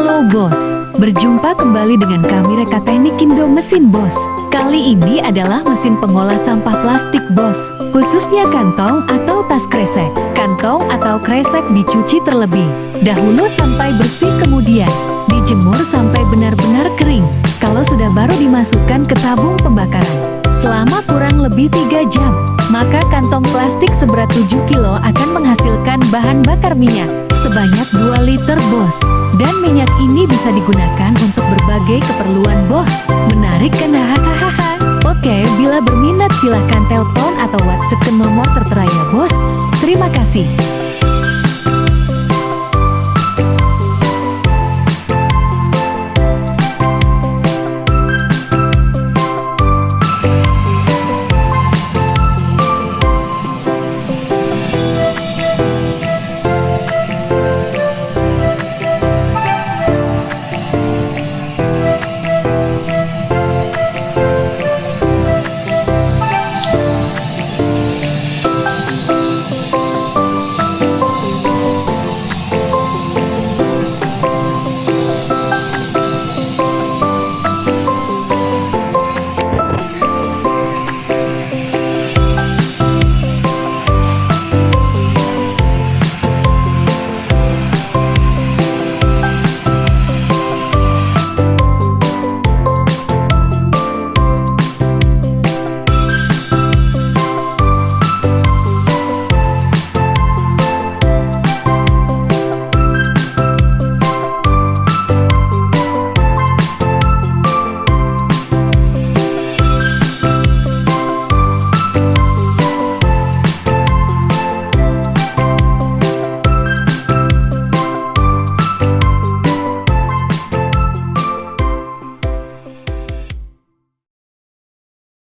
Halo bos, berjumpa kembali dengan kami Reka Teknik Indo Mesin bos. Kali ini adalah mesin pengolah sampah plastik bos, khususnya kantong atau tas kresek. Kantong atau kresek dicuci terlebih dahulu sampai bersih, kemudian dijemur sampai benar-benar kering. Kalau sudah baru dimasukkan ke tabung pembakaran selama kurang lebih 3 jam, maka kantong plastik seberat 7 kilo akan menghasilkan bahan bakar minyak sebanyak 2 liter bos. Dan minyak ini bisa digunakan untuk berbagai keperluan bos. Menarik kan? Hahaha. Oke, bila berminat silahkan telepon atau WhatsApp ke nomor tertera ya bos. Terima kasih.